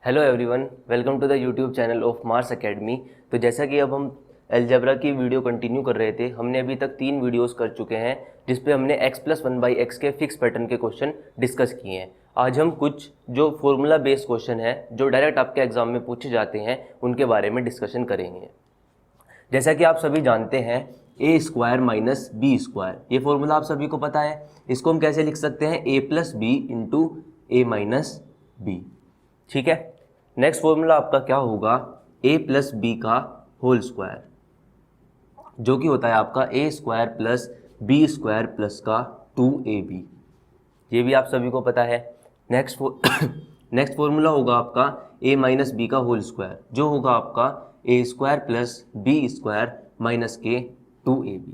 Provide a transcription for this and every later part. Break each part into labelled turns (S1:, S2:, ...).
S1: Hello everyone, welcome to the YouTube channel of Mars academy. तो जैसा कि अब हम अलजेब्रा की वीडियो कंटिन्यू कर रहे थे, हमने अभी तक 3 वीडियोस कर चुके हैं जिस पे हमने x+1/x के फिक्स पैटर्न के क्वेश्चन डिस्कस किए हैं। आज हम कुछ जो फॉर्मूला बेस्ड क्वेश्चन है जो डायरेक्ट आपके एग्जाम में पूछे जाते हैं उनके बारे में डिस्कशन करेंगे। जैसा कि आप सभी जानते हैं a² - b², ये फॉर्मूला आप सभी को पता है। इसको हम कैसे लिख सकते हैं? a+b × a - b। ठीक है। नेक्स्ट फॉर्मूला आपका क्या होगा? a+b का होल स्क्वायर, जो कि होता है आपका a² + b² प्लस का 2ab। ये भी आप सभी को पता है। नेक्स्ट फॉर्मूला होगा आपका a - b का होल स्क्वायर, जो होगा आपका a² + b² - के 2ab।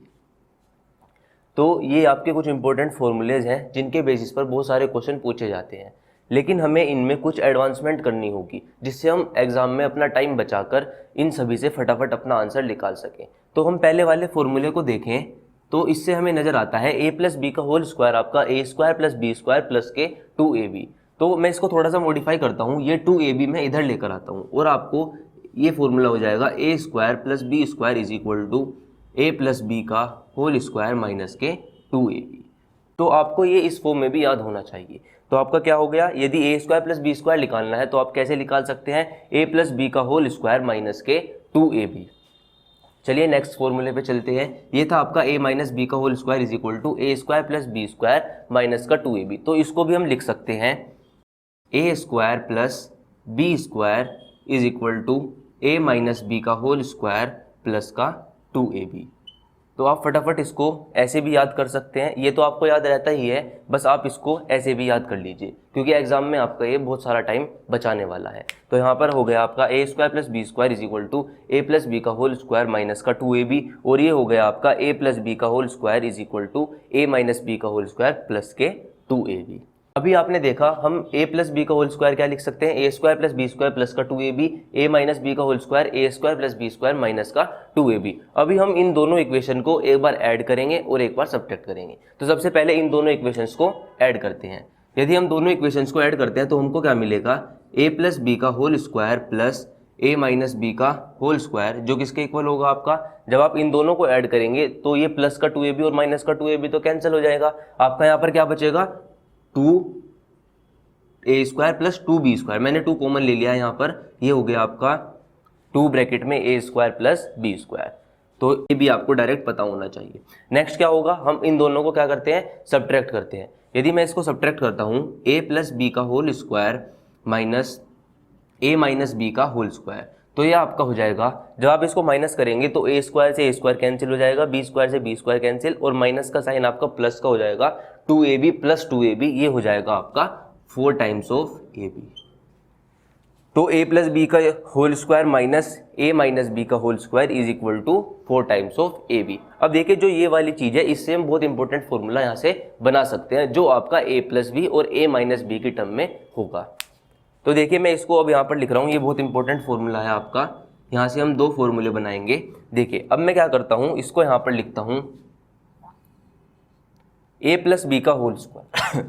S1: तो ये आपके कुछ इंपॉर्टेंट फॉर्मूलेज हैं जिनके बेसिस पर बहुत सारे क्वेश्चन पूछे जाते हैं, लेकिन हमें इनमें कुछ एडवांसमेंट करनी होगी जिससे हम एग्जाम में अपना टाइम बचाकर इन सभी से फटाफट अपना आंसर निकाल सकें। तो हम पहले वाले फॉर्मूले को देखें तो इससे हमें नज़र आता है a+b का होल स्क्वायर आपका a² + b² प्लस के 2ab। तो मैं इसको थोड़ा सा मॉडिफाई करता हूँ, ये 2ab मैं इधर लेकर आता हूँ और आपको ये फॉर्मूला हो जाएगा a² + b² = a+b का होल स्क्वायर माइनस के 2ab। तो आपको ये इस फॉर्म में भी याद होना चाहिए। तो आपका क्या हो गया? यदि a² + b² निकालना है तो आप कैसे निकाल सकते हैं? a+b का होल स्क्वायर माइनस के 2ab। चलिए नेक्स्ट फॉर्मूले पे चलते हैं। ये था आपका a - b का whole square = a² + b² minus का 2ab। तो इसको भी हम लिख सकते हैं a² + b² = a - b का होल स्क्वायर प्लस का 2ab। तो आप फटाफट इसको ऐसे भी याद कर सकते हैं, ये तो आपको याद रहता ही है, बस आप इसको ऐसे भी याद कर लीजिए क्योंकि एग्जाम में आपका ये बहुत सारा टाइम बचाने वाला है। तो यहाँ पर हो गया आपका a² + b² = a+b का होल स्क्वायर माइनस का 2ab, और ये हो गया आपका a+b का होल स्क्वायर = a - b का होल स्क्वायर प्लस के 2ab। अभी आपने देखा हम a+b का होल स्क्वायर क्या लिख सकते हैं? a² + b² प्लस का 2ab, a - b का whole square a² + b² minus का 2ab। अभी हम इन दोनों इक्वेशन को एक बार ऐड करेंगे और एक बार सब्ट्रैक्ट करेंगे। तो सबसे पहले इन दोनों इक्वेशंस को ऐड करते हैं। यदि हम दोनों इक्वेशंस को ऐड करते हैं तो हमको क्या मिलेगा? a+b का whole square plus a - b का होल स्क्वायर, जो किसके इक्वल होगा आपका? जब आप इन दोनों को ऐड करेंगे तो ये प्लस का 2ab और माइनस का 2ab तो कैंसिल हो जाएगा। आपका यहाँ पर क्या बचेगा? 2a² + 2b²। मैंने 2 कॉमन ले लिया है यहाँ पर, ये हो गया आपका 2 ब्रैकेट में a² + b²। तो ये भी आपको डायरेक्ट पता होना चाहिए। नेक्स्ट क्या होगा? हम इन दोनों को क्या करते हैं? सब्ट्रैक्ट करते हैं। यदि मैं इसको सब्ट्रैक्ट करता हूँ a + b का whole square minus a - b का होल स्क्वायर, तो ये आपका हो जाएगा, जब आप इसको माइनस करेंगे तो a² से a² कैंसिल हो जाएगा, b² से b² कैंसिल, और माइनस का साइन आपका प्लस का हो जाएगा, 2ab + 2ab, ये हो जाएगा आपका 4 टाइम्स ऑफ ab। तो a + b का whole square minus a - b का whole square = 4 times of ab। अब देखिए जो ये वाली चीज़ है, इससे हम बहुत इंपॉर्टेंट फॉर्मूला यहाँ से बना सकते हैं जो आपका a + b और a - b की टर्म में होगा। तो देखिए मैं इसको अब यहाँ पर लिख रहा हूँ, ये बहुत इंपॉर्टेंट फॉर्मूला है आपका। यहाँ से हम 2 फॉर्मूले बनाएंगे। देखिए अब मैं क्या करता हूँ, इसको यहाँ पर लिखता हूँ a + b का होल स्क्वायर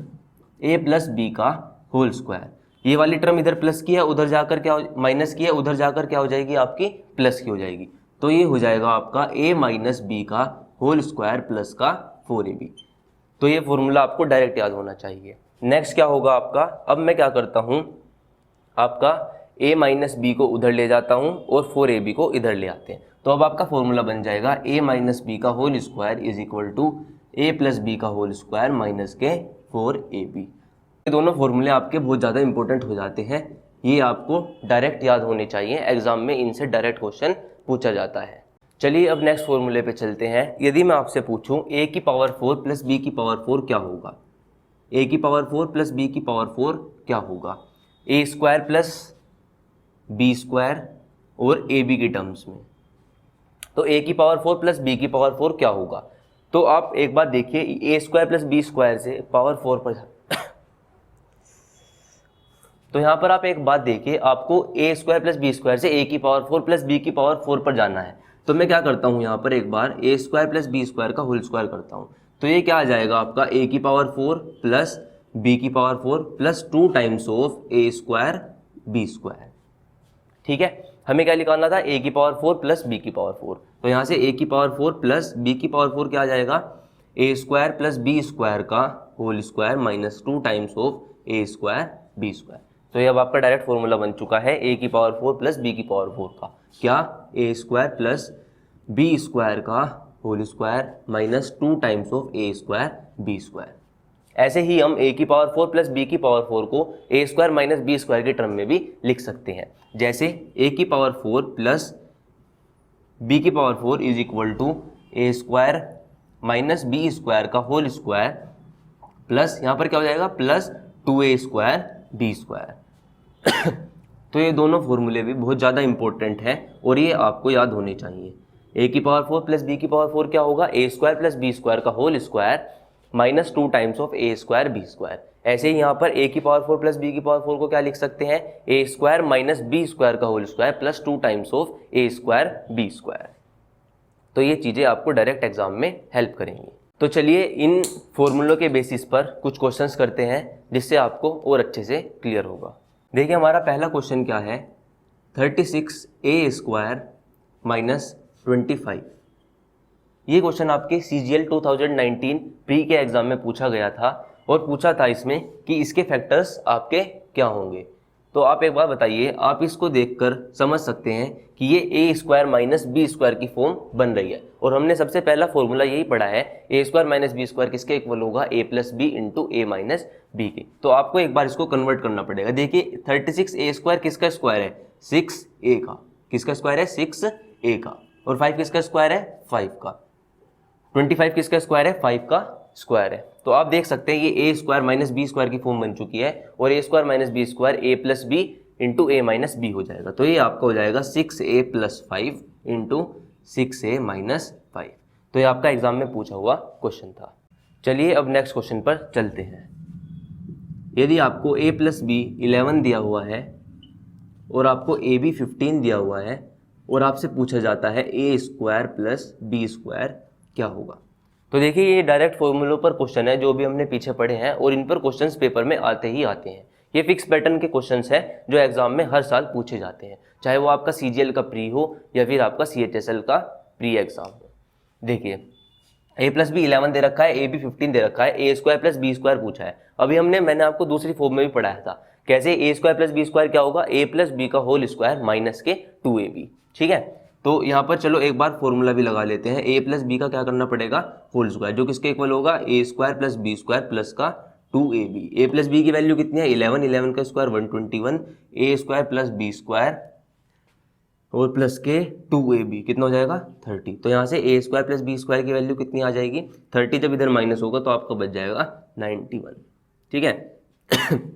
S1: a + b का होल स्क्वायर। ये वाली टर्म इधर प्लस की है, उधर जाकर क्या माइनस की है, उधर जाकर क्या हो जाएगी आपकी? प्लस की हो जाएगी। तो ये हो जाएगा आपका a - b का होल स्क्वायर प्लस का 4ab। तो ये फॉर्मूला आपको डायरेक्ट याद होना चाहिए। नेक्स्ट क्या होगा आपका? अब मैं क्या करता हूँ, आपका a - b को उधर ले जाता हूँ और 4ab को इधर ले आते हैं। तो अब आपका फॉर्मूला बन जाएगा a - b का होल स्क्वायर = a + b का होल स्क्वायर माइनस के 4ab। ये दोनों फॉर्मूले आपके बहुत ज़्यादा इंपॉर्टेंट हो जाते हैं, ये आपको डायरेक्ट याद होने चाहिए, एग्जाम में इनसे डायरेक्ट क्वेश्चन पूछा जाता है। चलिए अब नेक्स्ट फॉर्मूले पे चलते हैं। यदि मैं आपसे पूछूं a⁴ + b⁴ क्या होगा? a⁴ + b⁴ क्या होगा? a² + b² और ab की टर्म्स में। तो a⁴ + b⁴ क्या होगा? तो आप एक बात देखिए, a² + b² से पावर 4 पर तो यहाँ पर आप एक बात देखिए, आपको a² + b² से a⁴ + b⁴ पर जाना है। तो मैं क्या करता हूँ, यहाँ पर एक बार a² + b² का होल स्क्वायर करता हूँ। तो ये क्या आ जाएगा आपका? a⁴ + b⁴ + 2 times of a² B square. ठीक है, हमें क्या निकालना था, a की पावर 4 प्लस b की पावर 4। तो यहाँ से a की पावर 4 प्लस b की पावर 4 क्या आ जाएगा, a square plus B square का whole square minus 2 times of a square B square. तो ये अब आपका डायरेक्ट फॉर्मूला बन चुका है a की पावर 4 प्लस b की पावर 4 का, क्या, a square plus B square का whole square minus 2 times of a square B square. ऐसे ही हम a की पावर 4 प्लस b की पावर 4 को a square minus B square के टर्म में भी लिख सकते हैं। जैसे a की पावर 4 प्लस b की power 4 is equal to a square minus B square का होल स्क्वायर प्लस यहाँ पर क्या हो जाएगा plus 2a square B square. तो ये दोनों फॉर्मूले भी बहुत ज़्यादा इंपॉर्टेंट हैं और ये आपको याद होने चाहिए। a की पावर 4 प्लस b की पावर 4 क्या होगा, a square plus B square का whole square minus 2 times of a square B square. ऐसे ही यहाँ पर a की पावर 4 प्लस b की पावर 4 को क्या लिख सकते हैं, a square minus B square का whole square plus 2 times of a square B square. तो ये चीज़ें आपको डायरेक्ट एग्जाम में हेल्प करेंगी। तो चलिए इन फॉर्मूलों के बेसिस पर कुछ क्वेश्चंस करते हैं जिससे आपको और अच्छे से क्लियर होगा। देखिए हमारा पहला क्वेश्चन क्या है, 36a स्क्वायर माइनस 25। ये क्वेश्चन आपके CGL 2019 प्री के एग्जाम में पूछा गया था और पूछा था इसमें कि इसके फैक्टर्स आपके क्या होंगे। तो आप एक बार बताइए, आप इसको देखकर समझ सकते हैं कि ये a square minus B square की फॉर्म बन रही है और हमने सबसे पहला फॉर्मूला यही पढ़ा है, a square minus B square किसके इक्वल होगा, a plus B into A minus B के। तो आपको एक बार इसको कन्वर्ट करना पड़ेगा। देखिए 36a स्क्वायर किसका स्क्वायर है, 6a का, किसका स्क्वायर है 6a का, और 5 किसका स्क्वायर है 5 का, 25 किसका स्क्वायर है 5 का स्क्वायर है। तो आप देख सकते हैं ये a square minus B square की फॉर्म बन चुकी है और a square minus B square a plus B into A minus B हो जाएगा। तो ये आपका हो जाएगा 6a plus 5 into 6a minus 5। तो ये आपका एग्जाम में पूछा हुआ क्वेश्चन था। चलिए अब नेक्स्ट क्वेश्चन पर चलते हैं। यदि आपको a प्लस बी 11 दिया हुआ है और आपको a भी 15 दिया हुआ है और आपसे पूछा जाता है a square plus B square क्या होगा। तो देखिए ये डायरेक्ट फॉर्मूलों पर क्वेश्चन है जो भी हमने पीछे पढ़े हैं और इन पर क्वेश्चंस पेपर में आते ही आते हैं। ये फिक्स पैटर्न के क्वेश्चंस हैं जो एग्जाम में हर साल पूछे जाते हैं, चाहे वो आपका CGL का प्री हो या फिर आपका CHSL का प्री एग्जाम हो। देखिए a प्लस बी 11 दे रखा है, a भी 15 दे रखा है, a square plus B square पूछा है। अभी मैंने आपको दूसरी फॉर्म में भी पढ़ाया था, कैसे a square plus B square क्या होगा, a प्लस बी का होल स्क्वायर माइनस के 2ab। ठीक है, तो यहाँ पर चलो एक बार फॉर्मूला भी लगा लेते हैं। a प्लस बी का क्या करना पड़ेगा, होल स्क्वायर, जो किसके इक्वल होगा, a square plus B square plus का 2ab। a प्लस बी की वैल्यू कितनी है 11, 11 का square 121, a square plus B square और प्लस के 2ab कितना हो जाएगा 30। तो यहाँ से a square plus B square की वैल्यू कितनी आ जाएगी 30, जब इधर माइनस होगा तो आपका बच जाएगा 91। ठीक है।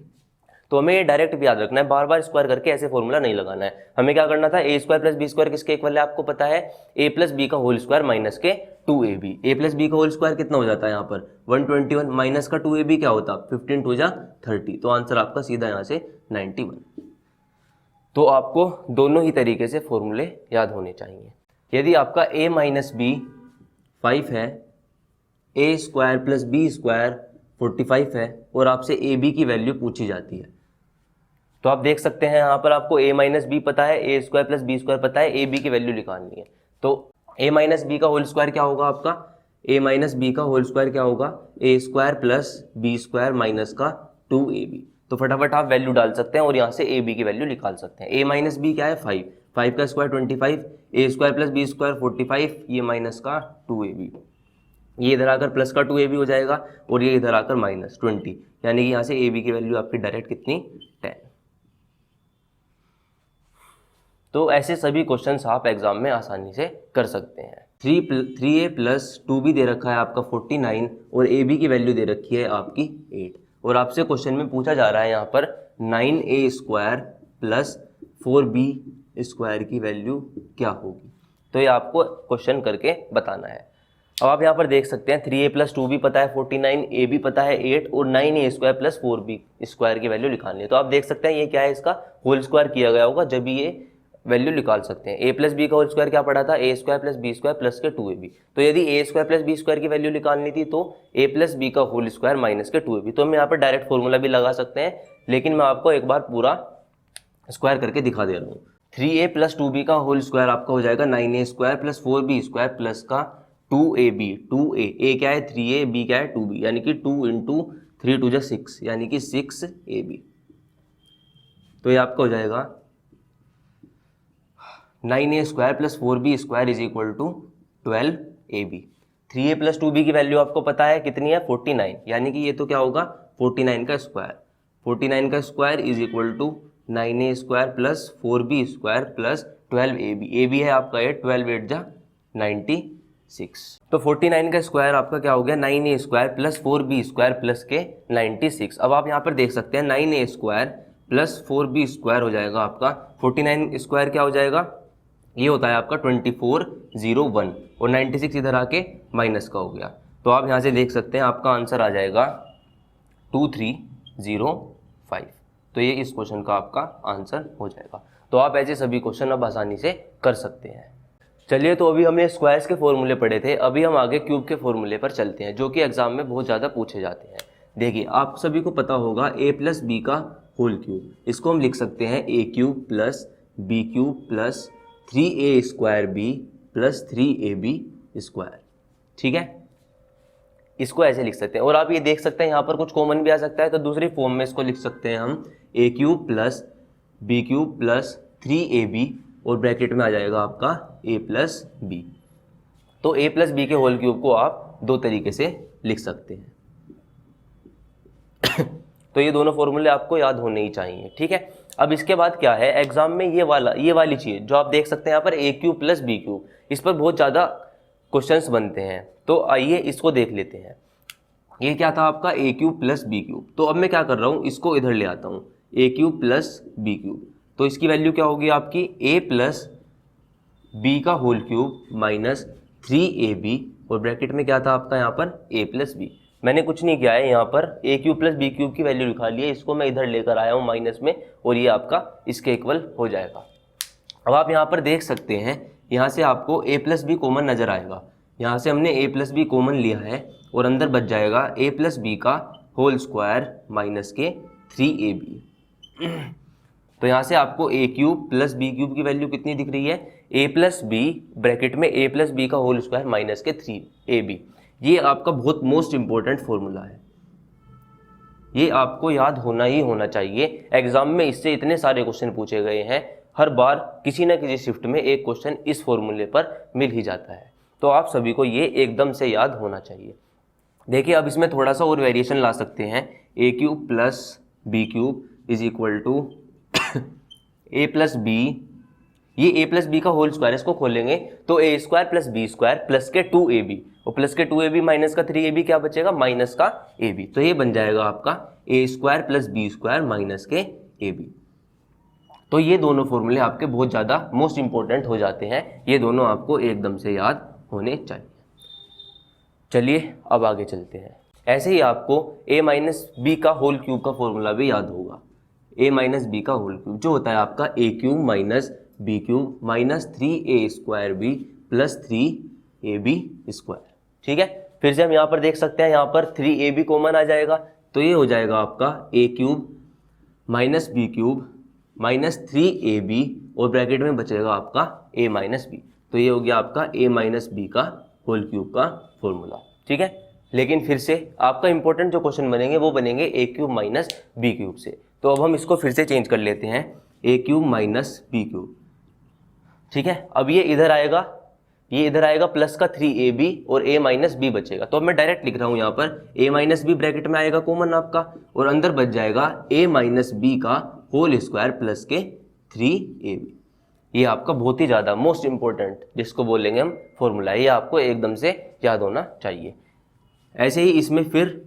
S1: तो हमें ये डायरेक्ट भी याद रखना है, बार बार स्क्वायर करके ऐसे फॉर्मूला नहीं लगाना है। हमें क्या करना था, a square plus B square किसके इक्वल है आपको पता है, a प्लस बी का होल स्क्वायर माइनस के 2ab। a प्लस बी का होल स्क्वायर कितना हो जाता है यहाँ पर 121, माइनस का 2ab क्या होता 15 टू जा 30। तो आंसर आपका सीधा यहाँ से 91। तो आपको दोनों ही तरीके से फॉर्मूले याद होने चाहिए। यदि आपका a माइनस बी 5 है, a square plus B square 45 है और आपसे ए बी की वैल्यू पूछी जाती है, तो आप देख सकते हैं यहाँ पर आपको a माइनस बी पता है, a square plus B square पता है, ए बी की वैल्यू निकालनी है। तो a माइनस बी का होल स्क्वायर क्या होगा आपका, a माइनस बी का होल स्क्वायर क्या होगा, a square plus B square minus का 2ab। तो फटाफट आप वैल्यू डाल सकते हैं और यहाँ से a b की वैल्यू निकाल सकते हैं। a माइनस बी क्या है 5, 5 का square 25, a square plus B square 45, ये माइनस का 2ab, ये इधर आकर प्लस का 2ab हो जाएगा और ये इधर आकर माइनस 20, यानी कि यहाँ से a b की वैल्यू आपकी डायरेक्ट कितनी 10। तो ऐसे सभी क्वेश्चंस आप एग्जाम में आसानी से कर सकते हैं। 3a प्लस 2b दे रखा है आपका 49 और ab की वैल्यू दे रखी है आपकी 8 और आपसे क्वेश्चन में पूछा जा रहा है यहाँ पर 9a square plus 4b square की वैल्यू क्या होगी। तो ये आपको क्वेश्चन करके बताना है। अब आप यहाँ पर देख सकते हैं 3a प्लस 2b पता है 49, a भी पता है 8 और 9a square plus 4b square की वैल्यू निकालनी है। तो आप देख सकते हैं ये क्या है, इसका होल स्क्वायर किया गया होगा जब ये वैल्यू निकाल सकते हैं। a प्लस बी का होल स्क्वायर क्या पड़ा था, a square plus B square plus के 2ab। तो यदि a square plus B square की वैल्यू निकालनी थी तो a प्लस बी का होल स्क्वायर माइनस के 2ab। तो हम यहाँ पर डायरेक्ट फॉर्मूला भी लगा सकते हैं, लेकिन मैं आपको एक बार पूरा स्क्वायर करके दिखा दे रहा हूँ। 3a प्लस 2b का होल स्क्वायर आपका हो जाएगा 9a square plus 4b square plus का 2ab, 2a, a क्या है 3a, b क्या है 2b, यानी कि 2 इंटू 3 टू जा 6, यानी कि 6ab। तो ये आपका हो जाएगा 9a square plus 4b square is equal to 12ab। 3a plus 2b की वैल्यू आपको पता है कितनी है 49, यानी कि ये तो क्या होगा 49 का स्क्वायर। 49 का square is equal to 9a square plus 4b square plus 12ab। ab है आपका ये 12 8 जा 96। तो 49 का स्क्वायर आपका क्या हो गया 9a square plus 4b square plus के 96। अब आप यहाँ पर देख सकते हैं 9a square plus 4b square हो जाएगा आपका 49 स्क्वायर क्या हो जाएगा, ये होता है आपका 2401 और 96 इधर आके माइनस का हो गया। तो आप यहाँ से देख सकते हैं आपका आंसर आ जाएगा 2305। तो ये इस क्वेश्चन का आपका आंसर हो जाएगा। तो आप ऐसे सभी क्वेश्चन अब आसानी से कर सकते हैं। चलिए, तो अभी हमने स्क्वायर्स के फॉर्मूले पढ़े थे, अभी हम आगे क्यूब के फॉर्मूले पर चलते हैं जो कि एग्जाम में बहुत ज़्यादा पूछे जाते हैं। देखिए, आप सभी को पता होगा a प्लस बी का होल क्यूब, इसको हम लिख सकते हैं a cube plus B cube plus 3a square B plus 3ab square. ठीक है, इसको ऐसे लिख सकते हैं। और आप ये देख सकते हैं यहाँ पर कुछ कॉमन भी आ सकता है, तो दूसरी फॉर्म में इसको लिख सकते हैं हम a cube plus B cube plus 3ab और ब्रैकेट में आ जाएगा आपका a प्लस बी। तो a प्लस बी के होल क्यूब को आप दो तरीके से लिख सकते हैं। तो ये दोनों फॉर्मूले आपको याद होने ही चाहिए। ठीक है, अब इसके बाद क्या है, एग्जाम में ये वाली चीज़ जो आप देख सकते हैं यहाँ पर a cube plus B cube, इस पर बहुत ज़्यादा क्वेश्चंस बनते हैं। तो आइए इसको देख लेते हैं। ये क्या था आपका a cube plus B cube. तो अब मैं क्या कर रहा हूँ, इसको इधर ले आता हूँ a cube plus B cube. तो इसकी वैल्यू क्या होगी आपकी a प्लस बी का होल क्यूब माइनस 3ab और ब्रैकेट में क्या था आपका यहाँ पर a प्लस बी। मैंने कुछ नहीं किया है, यहाँ पर a cube plus B cube की वैल्यू लिखा ली है, इसको मैं इधर लेकर आया हूँ माइनस में और ये आपका इसके इक्वल हो जाएगा। अब आप यहाँ पर देख सकते हैं, यहाँ से आपको a प्लस बी कॉमन नजर आएगा। यहाँ से हमने a प्लस बी कॉमन लिया है और अंदर बच जाएगा a प्लस बी का होल स्क्वायर माइनस के 3ab। तो यहाँ से आपको a cube plus B cube की वैल्यू कितनी दिख रही है, a प्लस बी ब्रैकेट में a प्लस बी का होल स्क्वायर माइनस के 3ab। ये आपका बहुत मोस्ट इंपॉर्टेंट फॉर्मूला है, ये आपको याद होना ही होना चाहिए। एग्जाम में इससे इतने सारे क्वेश्चन पूछे गए हैं, हर बार किसी न किसी शिफ्ट में एक क्वेश्चन इस फॉर्मूले पर मिल ही जाता है। तो आप सभी को ये एकदम से याद होना चाहिए। देखिए, अब इसमें थोड़ा सा और वेरिएशन ला सकते हैं। a cube plus B cube is equal to a plus B, ये a प्लस बी का होल स्क्वायर, इसको खोलेंगे तो a square plus B square plus के 2ab और प्लस के 2ab माइनस का 3ab क्या बचेगा माइनस का ab। तो ये बन जाएगा आपका a square plus B square minus के ab। तो ये दोनों फॉर्मूले आपके बहुत ज़्यादा मोस्ट इंपॉर्टेंट हो जाते हैं, ये दोनों आपको एकदम से याद होने चाहिए। चलिए अब आगे चलते हैं। ऐसे ही आपको a माइनस बी का होल क्यूब का फॉर्मूला भी याद होगा। a माइनस बी का होल क्यूब जो होता है आपका a cube minus B cube minus 3a square B plus 3ab square. ठीक है, फिर से हम यहाँ पर देख सकते हैं, यहाँ पर 3ab कॉमन आ जाएगा, तो ये हो जाएगा आपका a cube minus B cube minus 3ab और ब्रैकेट में बचेगा आपका a माइनस बी। तो ये हो गया आपका a माइनस बी का होल क्यूब का फॉर्मूला। ठीक है, लेकिन फिर से आपका इंपॉर्टेंट जो क्वेश्चन बनेंगे वो बनेंगे a cube minus B cube से। तो अब हम इसको फिर से चेंज कर लेते हैं, a cube minus B cube. ठीक है, अब ये इधर आएगा प्लस का 3ab और a माइनस बी बचेगा। तो अब मैं डायरेक्ट लिख रहा हूँ यहाँ पर a माइनस बी ब्रैकेट में आएगा कॉमन आपका और अंदर बच जाएगा a माइनस बी का होल स्क्वायर प्लस के 3ab। ये आपका बहुत ही ज़्यादा मोस्ट इंपॉर्टेंट जिसको बोलेंगे हम फॉर्मूला, ये आपको एकदम से याद होना चाहिए। ऐसे ही इसमें फिर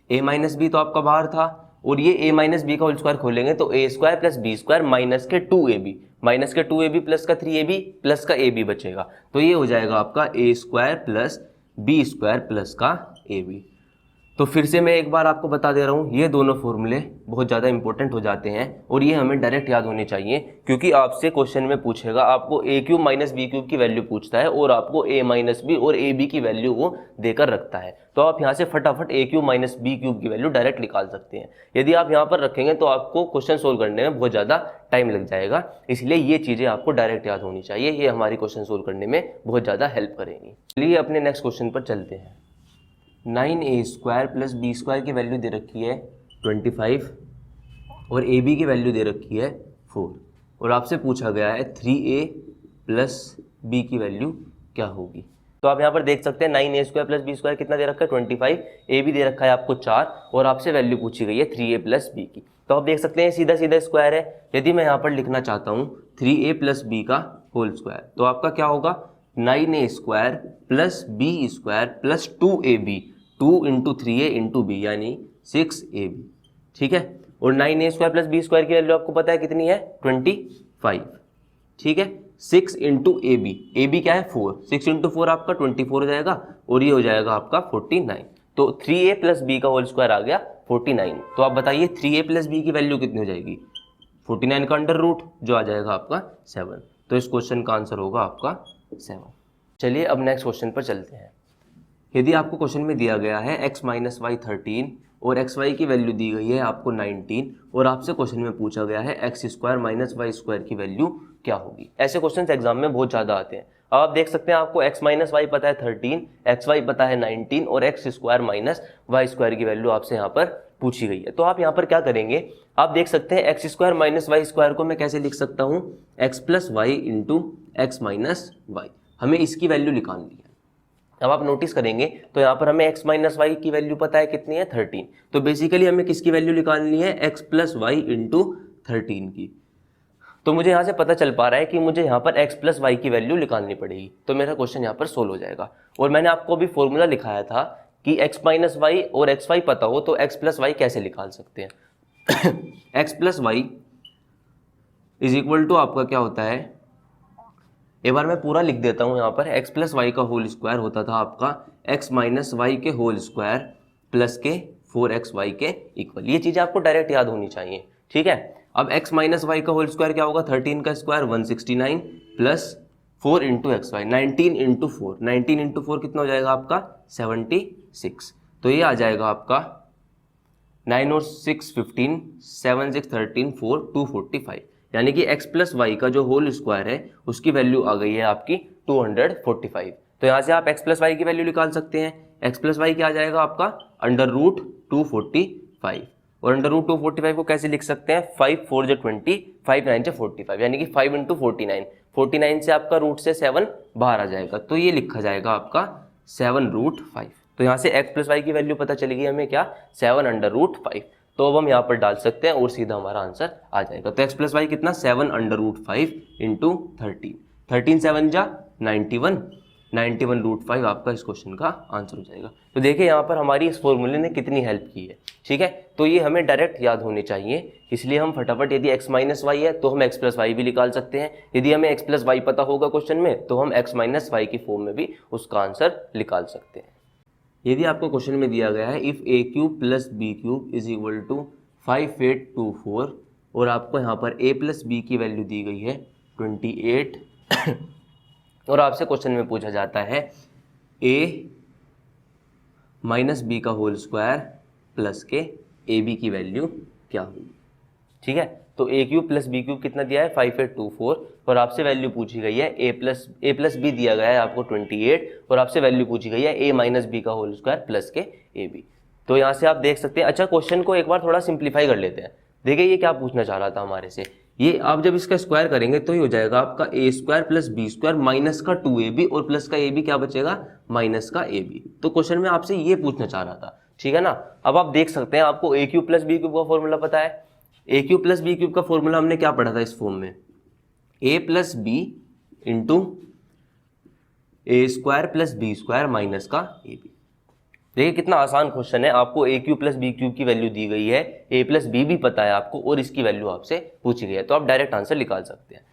S1: a माइनस बी तो आपका बाहर था और ये a माइनस बी का होल स्क्वायर खोलेंगे तो a square plus B square minus के 2ab प्लस का 3ab प्लस का ab बचेगा। तो ये हो जाएगा आपका a square plus B square plus का ab। तो फिर से मैं एक बार आपको बता दे रहा हूँ, ये दोनों फॉर्मूले बहुत ज़्यादा इंपॉर्टेंट हो जाते हैं और ये हमें डायरेक्ट याद होने चाहिए, क्योंकि आपसे क्वेश्चन में पूछेगा, आपको ए क्यूब माइनस बी क्यूब की वैल्यू पूछता है और आपको ए माइनस बी और ए बी की वैल्यू वो देकर रखता है। तो आप यहाँ से फटाफट ए क्यूब माइनस बी क्यूब की वैल्यू डायरेक्ट निकाल सकते हैं। यदि आप यहाँ पर रखेंगे तो आपको क्वेश्चन सोल्व करने में बहुत ज़्यादा टाइम लग जाएगा, इसलिए ये चीज़ें आपको डायरेक्ट याद होनी चाहिए, ये हमारी क्वेश्चन सोल्व करने में बहुत ज़्यादा हेल्प करेंगी। चलिए अपने नेक्स्ट क्वेश्चन पर चलते हैं। 9a² प्लस b² की वैल्यू दे रखी है 25 और ab की वैल्यू दे रखी है 4 और आपसे पूछा गया है 3a प्लस b की वैल्यू क्या होगी। तो आप यहाँ पर देख सकते हैं 9a² प्लस b² कितना दे रखा है 25, ab दे रखा है आपको 4 और आपसे वैल्यू पूछी गई है 3a प्लस b की। तो आप देख सकते हैं सीधा सीधा स्क्वायर है। यदि मैं यहाँ पर लिखना चाहता हूँ 3a प्लस b का होल स्क्वायर, तो आपका क्या होगा 9a² plus b² plus 2ab, 2 into 3a into B यानी 6ab, ठीक है। और 9a² प्लस b² की वैल्यू आपको पता है कितनी है 25, ठीक है। 6 इंटू ए बी क्या है 4, 6 इंटू 4 आपका 24 हो जाएगा और ये हो जाएगा आपका 49। तो 3a प्लस बी का होल स्क्वायर आ गया 49। तो आप बताइए 3a प्लस बी की वैल्यू कितनी हो जाएगी 49 का अंडर रूट जो आ जाएगा आपका 7। तो इस क्वेश्चन का आंसर होगा आपका 7। चलिए अब नेक्स्ट क्वेश्चन पर चलते हैं। यदि आपको क्वेश्चन में दिया गया है x माइनस वाई 13 और xy की वैल्यू दी गई है आपको 19 और आपसे क्वेश्चन में पूछा गया है x² माइनस y² की वैल्यू क्या होगी। ऐसे क्वेश्चंस एग्जाम में बहुत ज़्यादा आते हैं। अब आप देख सकते हैं आपको x माइनस वाई पता है 13, xy पता है 19 और x² माइनस y² की वैल्यू आपसे यहाँ पर पूछी गई है। तो आप यहाँ पर क्या करेंगे, आप देख सकते हैं x² माइनस y² को मैं कैसे लिख सकता हूँ x plus Y into X minus Y, हमें इसकी वैल्यू निकालनी है। अब आप नोटिस करेंगे तो यहाँ पर हमें x माइनस वाई की वैल्यू पता है कितनी है 13, तो बेसिकली हमें किसकी वैल्यू निकालनी है x प्लस वाई इंटू 13 की। तो मुझे यहाँ से पता चल पा रहा है कि मुझे यहाँ पर x प्लस वाई की वैल्यू निकालनी पड़ेगी, तो मेरा क्वेश्चन यहाँ पर सोल्व हो जाएगा। और मैंने आपको अभी फॉर्मूला लिखाया था कि x माइनस वाई और एक्स वाई पता हो तो x प्लस वाई कैसे निकाल सकते हैं। x plus Y is equal to आपका क्या होता है, एक बार मैं पूरा लिख देता हूँ यहाँ पर, x प्लस वाई का होल स्क्वायर होता था आपका x माइनस वाई के होल स्क्वायर प्लस के 4xy के इक्वल। ये चीज़ें आपको डायरेक्ट याद होनी चाहिए, ठीक है। अब x माइनस वाई का होल स्क्वायर क्या होगा 13 का square 169 plus 4 into x Y 19 into 4, 19 into 4 कितना हो जाएगा आपका 76। तो ये आ जाएगा आपका 9 और 6 15, 7 6 13 4 245, यानी कि x प्लस वाई का जो होल स्क्वायर है उसकी वैल्यू आ गई है आपकी 245। तो यहाँ से आप x प्लस वाई की वैल्यू निकाल सकते हैं। x प्लस वाई क्या आ जाएगा आपका अंडर रूट 245, और अंडर रूट 245 को कैसे लिख सकते हैं 5 4 जो 20, 5 9 जो 45, यानी कि 5 इंटू 49 से आपका रूट से 7 बाहर आ जाएगा, तो ये लिखा जाएगा आपका 7 रूट 5। तो यहाँ से x प्लस वाई की वैल्यू पता चलेगी हमें क्या 7 अंडर रूट 5। तो अब हम यहाँ पर डाल सकते हैं और सीधा हमारा आंसर आ जाएगा। तो x प्लस वाई कितना 7 अंडर रूट 5 इंटू 13 7 जा 91 रूट 5 आपका इस क्वेश्चन का आंसर हो जाएगा। तो देखिए यहाँ पर हमारी इस फॉर्मूले ने कितनी हेल्प की है, ठीक है। तो ये हमें डायरेक्ट याद होने चाहिए, इसलिए हम फटाफट यदि x माइनस वाई है तो हम x प्लस वाई भी निकाल सकते हैं। यदि हमें x प्लस वाई पता होगा क्वेश्चन में तो हम x माइनस वाई की फॉर्म में भी उसका आंसर निकाल सकते हैं। यदि आपको क्वेश्चन में दिया गया है if a cube plus B cube is equal to 5824 और आपको यहाँ पर a प्लस बी की वैल्यू दी गई है 28 और आपसे क्वेश्चन में पूछा जाता है a माइनस बी का होल स्क्वायर प्लस के ए बी की वैल्यू क्या होगी, ठीक है। तो a cube plus B cube कितना दिया है 5824 और आपसे वैल्यू पूछी गई है a प्लस बी दिया गया है आपको 28 और आपसे वैल्यू पूछी गई है a माइनस बी का होल स्क्वायर प्लस के ए बी। तो यहाँ से आप देख सकते हैं। अच्छा, क्वेश्चन को एक बार थोड़ा सिंप्लीफाई कर लेते हैं। देखिए ये क्या पूछना चाह रहा था हमारे से, ये आप जब इसका स्क्वायर करेंगे तो ये हो जाएगा आपका a² प्लस b² माइनस का 2ab और प्लस का ab क्या बचेगा माइनस का ab। तो क्वेश्चन में आपसे ये पूछना चाह रहा था, ठीक है ना। अब आप देख सकते हैं आपको a cube plus B cube का फॉर्मूला पता है। A cube plus B cube का फॉर्मूला हमने क्या पढ़ा था इस फॉर्म में, a plus B into a² plus b² minus का ab। देखिए कितना आसान क्वेश्चन है, आपको a cube plus B cube की वैल्यू दी गई है, a प्लस बी भी पता है आपको और इसकी वैल्यू आपसे पूछी गई है, तो आप डायरेक्ट आंसर निकाल सकते हैं।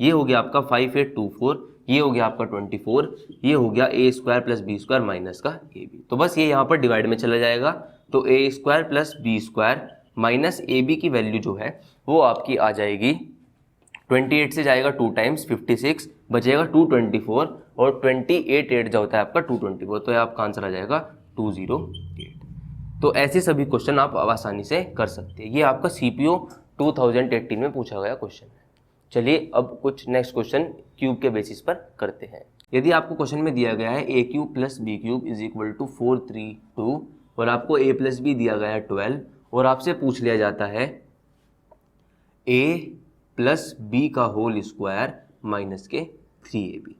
S1: ये हो गया आपका 5824, ये हो गया आपका 24, ये हो गया A square plus B square minus का ए बी। तो बस ये यहाँ पर डिवाइड में चला जाएगा, तो A square plus B square minus A B की वैल्यू जो है वो आपकी आ जाएगी 28 से जाएगा 2 टाइम्स 56, बचेगा 224 और 28 जो होता है आपका 224, तो आपका आंसर आ जाएगा 208। तो ऐसे सभी क्वेश्चन आप आसानी से कर सकते हैं। ये आपका CPO 2018 में पूछा गया क्वेश्चन है। चलिए अब कुछ नेक्स्ट क्वेश्चन क्यूब के बेसिस पर करते हैं। यदि आपको क्वेश्चन में दिया गया है a cube plus B cube is equal to 432 और आपको a प्लस बी दिया गया है 12 और आपसे पूछ लिया जाता है a प्लस बी का होल स्क्वायर माइनस के 3ab,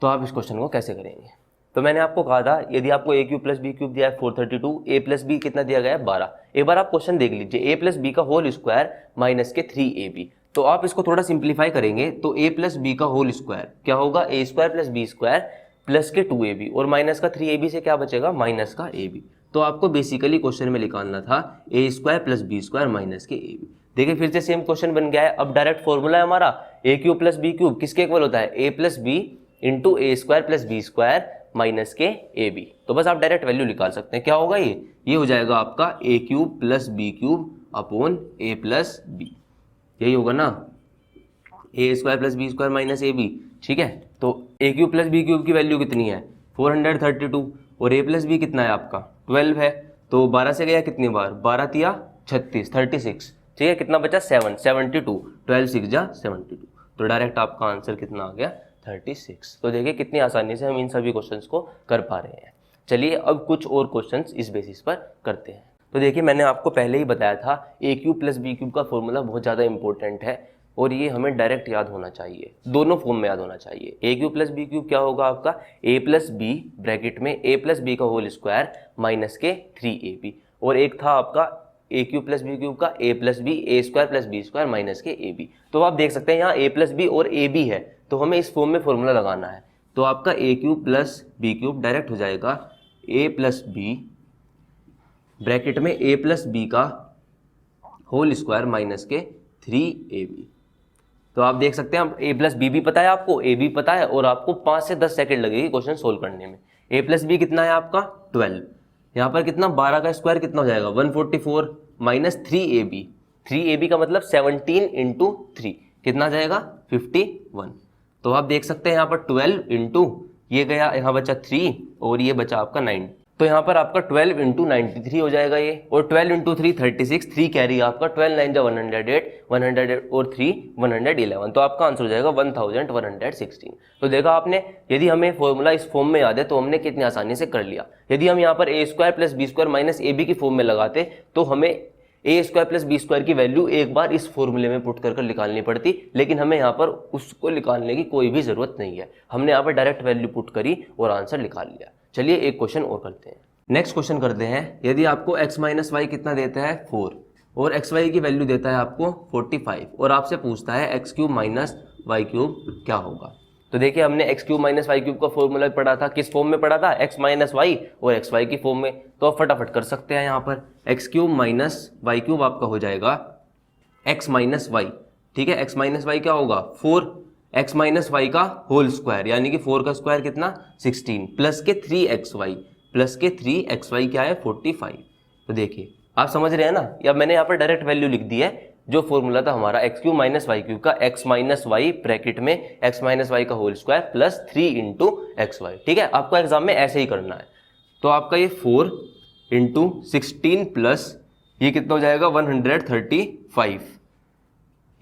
S1: तो आप इस क्वेश्चन को कैसे करेंगे? तो मैंने आपको कहा था यदि आपको a cube plus B cube दिया है 432, a प्लस बी कितना दिया गया है 12। एक बार आप क्वेश्चन देख लीजिए, a प्लस बी का होल स्क्वायर माइनस के 3ab, तो आप इसको थोड़ा सिंप्लीफाई करेंगे तो a प्लस बी का होल स्क्वायर क्या होगा, a square plus B square plus के 2ab और माइनस का 3ab से क्या बचेगा, माइनस का ab। तो आपको बेसिकली क्वेश्चन में निकालना था a square plus B square minus के ab। देखिए फिर से सेम क्वेश्चन बन गया है। अब डायरेक्ट फॉर्मूला है हमारा a cube plus B cube किसके इक्वल होता है, a plus B into a square plus B square minus के ए बी। तो बस आप डायरेक्ट वैल्यू निकाल सकते हैं, क्या होगा ये हो जाएगा आपका a cube plus B cube upon a plus B, यही होगा ना, A square plus B square minus A B. ठीक है, तो a cube plus B cube की वैल्यू कितनी है 432 और a प्लस बी कितना है आपका 12 है, तो 12 से गया कितनी बार, 12 तिया 36 36, ठीक है, कितना बचा 7 72, 12 6 जा 72, तो डायरेक्ट आपका आंसर कितना आ गया 36। तो देखिए कितनी आसानी से हम इन सभी क्वेश्चंस को कर पा रहे हैं। चलिए अब कुछ और क्वेश्चंस इस बेसिस पर करते हैं। तो देखिए मैंने आपको पहले ही बताया था a cube plus B cube का फॉर्मूला बहुत ज़्यादा इंपॉर्टेंट है और ये हमें डायरेक्ट याद होना चाहिए, दोनों फॉर्म में याद होना चाहिए। a cube plus B cube क्या होगा आपका a प्लस बी ब्रैकेट में a प्लस बी का होल स्क्वायर माइनस के 3ab, और एक था आपका a cube plus B cube का a plus b a square plus B square minus के ab। तो आप देख सकते हैं यहाँ a प्लस बी और ab है, तो हमें इस फॉर्म में फॉर्मूला लगाना है। तो आपका a cube plus B cube direct हो जाएगा a प्लस बी ब्रैकेट में a प्लस बी का होल स्क्वायर माइनस के 3ab। तो आप देख सकते हैं a प्लस बी भी पता है आपको, a भी पता है, और आपको 5 से 10 सेकंड लगेगी क्वेश्चन सोल्व करने में। a प्लस बी कितना है आपका 12, यहाँ पर कितना 12 का स्क्वायर कितना हो जाएगा 144 माइनस 3ab, 3ab का मतलब 17 इंटू 3 कितना आ जाएगा 51। तो आप देख सकते हैं यहाँ पर 12 इंटू ये गया, यहाँ बचा 3 और ये बचा आपका 9, तो यहाँ पर आपका 12 इंटू 93 हो जाएगा ये, और 12 इंटू 3 36, 3 कैरी आपका 12 9 जा 108, 100 और 3 111, तो आपका आंसर हो जाएगा 1116। तो देखा आपने, यदि हमें फॉर्मूला इस फॉर्म में याद है तो हमने कितनी आसानी से कर लिया। यदि हम यहाँ पर a square plus B square minus A B की फॉर्म में लगाते तो हमें a square plus B square की वैल्यू एक बार इस फॉर्मूले में पुट कर निकालनी पड़ती, लेकिन हमें यहाँ पर उसको निकालने की कोई भी जरूरत नहीं है, हमने यहाँ पर डायरेक्ट वैल्यू पुट करी और आंसर निकाल लिया। चलिए एक क्वेश्चन और करते हैं। नेक्स्ट क्वेश्चन करते हैं। यदि आपको x माइनस वाई कितना देता है 4 और एक्स वाई की वैल्यू देता है आपको 45 और आपसे पूछता है x cube minus y cube क्या होगा। तो देखिए हमने x cube minus y cube का फॉर्मूला पढ़ा था, किस फॉर्म में पढ़ा था, एक्स माइनस वाई और एक्स वाई की फॉर्म में। तो आप फटाफट कर सकते हैं, यहाँ पर x cube minus y cube आपका हो जाएगा एक्स माइनस वाई। ठीक है, एक्स माइनस वाई क्या होगा 4 एक्स माइनस वाई का होल स्क्वायर, यानी कि 4 का स्क्वायर कितना 16 प्लस के 3xy प्लस के 3xy क्या है 45। तो देखिए आप समझ रहे हैं ना, या मैंने यहाँ पर डायरेक्ट वैल्यू लिख दी है, जो फॉर्मूला था हमारा x cube minus y cube का एक्स माइनस वाई ब्रैकेट में एक्स माइनस वाई का whole square plus 3 into x y. ठीक है, आपको एग्जाम में ऐसे ही करना है। तो आपका ये 4 इंटू 16 प्लस ये कितना हो जाएगा 135,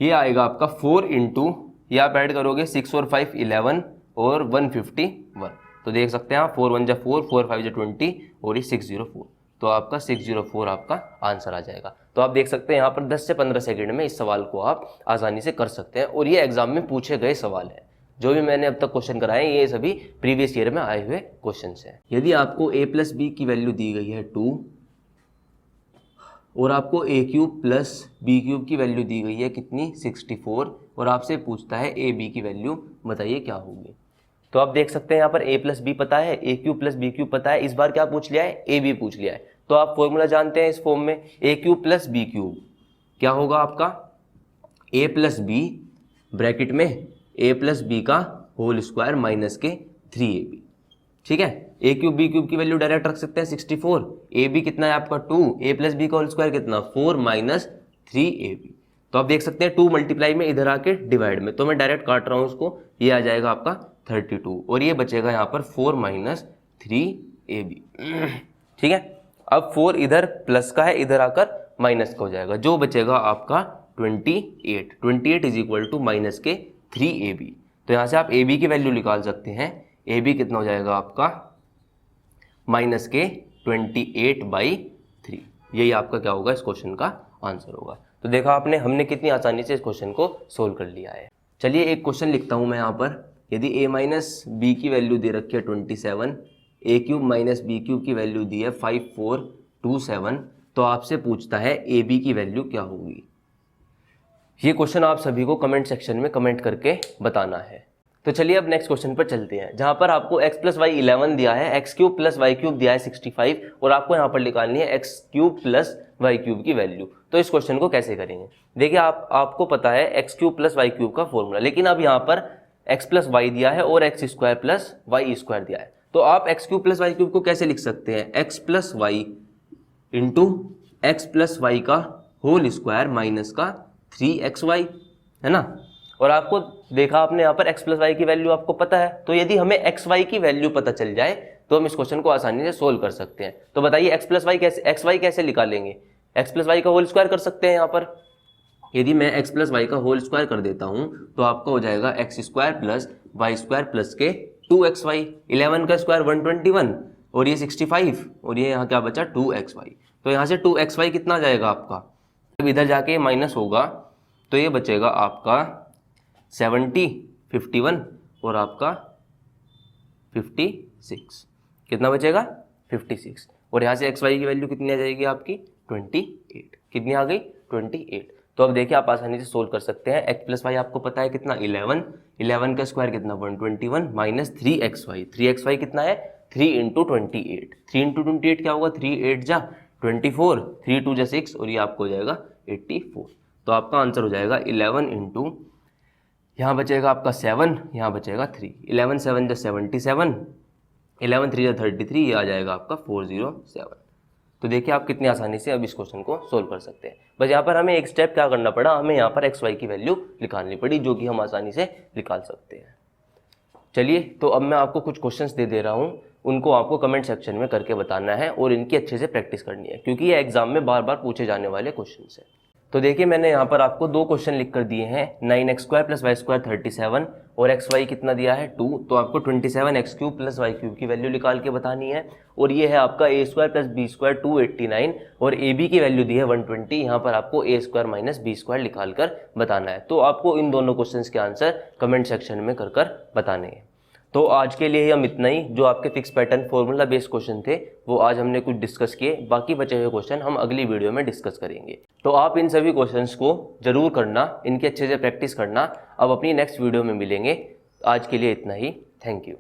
S1: ये आएगा आपका 4 इंटू ये आप ऐड करोगे 6 और 5 11 और 151। तो देख सकते हैं आप 4 1 जा 4 4 5 जा 20 और ये 604, तो आपका 604 आपका आंसर आ जाएगा। तो आप देख सकते हैं यहाँ पर 10 से 15 सेकंड में इस सवाल को आप आसानी से कर सकते हैं, और ये एग्जाम में पूछे गए सवाल हैं। जो भी मैंने अब तक क्वेश्चन कराए ये सभी प्रीवियस ईयर में आए हुए क्वेश्चन हैं। यदि आपको a प्लस बी की वैल्यू दी गई है 2 और आपको a cube plus B cube की वैल्यू दी गई है कितनी 64 और आपसे पूछता है a b की वैल्यू बताइए क्या होगी। तो आप देख सकते हैं यहाँ पर a प्लस बी पता है, a cube plus B cube पता है, इस बार क्या पूछ लिया है a b पूछ लिया है। तो आप फॉर्मूला जानते हैं इस फॉर्म में a cube plus B cube क्या होगा आपका a प्लस बी ब्रैकेट में a प्लस बी का होल स्क्वायर माइनस के 3ab। ठीक है, a क्यूब b क्यूब की वैल्यू डायरेक्ट रख सकते हैं 64, ab कितना है आपका 2, a प्लस बी का होल स्क्वायर कितना 4 माइनस 3ab। तो आप देख सकते हैं 2 मल्टीप्लाई में इधर आके डिवाइड में, तो मैं डायरेक्ट काट रहा हूँ उसको, ये आ जाएगा आपका 32 और ये बचेगा यहाँ पर 4 माइनस 3ab। ठीक है, अब 4 इधर प्लस का है, इधर आकर माइनस का हो जाएगा, जो बचेगा आपका 28 इज इक्वल टू माइनस के 3ab। तो यहाँ से आप ab की वैल्यू निकाल सकते हैं, ab कितना हो जाएगा आपका माइनस के 28/3। यही आपका क्या होगा, इस क्वेश्चन का आंसर होगा। तो देखा आपने, हमने कितनी आसानी से इस क्वेश्चन को सोल्व कर लिया है। चलिए एक क्वेश्चन लिखता हूँ मैं यहाँ पर। यदि a माइनस बी की वैल्यू दे रखी है 27, a cube minus B cube की वैल्यू दी है 5427, तो आपसे पूछता है ab की वैल्यू क्या होगी। ये क्वेश्चन आप सभी को कमेंट सेक्शन में कमेंट करके बताना है। तो चलिए अब नेक्स्ट क्वेश्चन पर चलते हैं, जहां पर आपको x प्लस वाई 11 दिया है, x cube plus y cube दिया है 65 और आपको यहाँ पर निकालनी है x cube plus y cube की वैल्यू। तो इस क्वेश्चन को कैसे करेंगे, देखिए आपको पता है x cube plus y cube का फॉर्मूला, लेकिन अब यहाँ पर x प्लस वाई दिया है और x square plus y square दिया है। तो आप x cube plus y cube को कैसे लिख सकते हैं, x plus Y into x plus y का होल स्क्वायर माइनस का 3xy, है ना। और आपको देखा आपने यहाँ पर x प्लस वाई की वैल्यू आपको पता है, तो यदि हमें xy की वैल्यू पता चल जाए तो हम इस क्वेश्चन को आसानी से सोल्व कर सकते हैं। तो बताइए x प्लस वाई कैसे, xy कैसे निकालेंगे, x प्लस वाई का होल स्क्वायर कर सकते हैं। यहाँ पर यदि मैं x प्लस वाई का होल स्क्वायर कर देता हूँ तो आपका हो जाएगा x square plus y square plus के 2xy, 11 का स्क्वायर 121 और ये 65 और ये यहाँ क्या बचा 2xy। तो यहाँ से 2xy कितना जाएगा आपका, जब इधर जाके माइनस होगा तो ये बचेगा आपका 70, 51 और आपका 56। कितना बचेगा 56, और यहाँ से xy की वैल्यू कितनी आ जाएगी आपकी 28। कितनी आ गई 28। तो अब देखिए आप आसानी से सोल्व कर सकते हैं। x प्लस वाई आपको पता है कितना 11 का स्क्वायर कितना 121 माइनस 3xy कितना है 3 इंटू 28। 3 इंटू 28 क्या होगा 3 8 जा 24, 3 2 जा 6 और ये आपको हो जाएगा 84। तो आपका आंसर हो जाएगा 11 इंटू, यहाँ बचेगा आपका 7, यहाँ बचेगा 3, 11 7 जा 77, 11 3 जा 33, ये आ जाएगा आपका 407। तो देखिए आप कितनी आसानी से अब इस क्वेश्चन को सोल्व कर सकते हैं। बस यहाँ पर हमें एक स्टेप क्या करना पड़ा, हमें यहाँ पर xy की वैल्यू निकालनी पड़ी, जो कि हम आसानी से निकाल सकते हैं। चलिए तो अब मैं आपको कुछ क्वेश्चंस दे रहा हूँ, उनको आपको कमेंट सेक्शन में करके बताना है और इनकी अच्छे से प्रैक्टिस करनी है, क्योंकि ये एग्जाम में बार बार पूछे जाने वाले क्वेश्चंस हैं। तो देखिए मैंने यहाँ पर आपको 2 क्वेश्चन लिख कर दिए हैं, 9x square plus y square 37 और xy कितना दिया है 2। तो आपको 27x cube plus y cube की वैल्यू निकाल के बतानी है। और ये है आपका a square plus B square 289 और ab की वैल्यू दी है 120। यहाँ पर आपको a square minus B square निकाल कर बताना है। तो आपको इन दोनों क्वेश्चन के आंसर कमेंट सेक्शन में कर बताने हैं। तो आज के लिए हम इतना ही। जो आपके fix pattern formula based question थे वो आज हमने कुछ डिस्कस किए, बाकी बचे हुए क्वेश्चन हम अगली वीडियो में डिस्कस करेंगे। तो आप इन सभी क्वेश्चंस को जरूर करना, इनकी अच्छे से प्रैक्टिस करना। अब अपनी नेक्स्ट वीडियो में मिलेंगे। आज के लिए इतना ही, थैंक यू।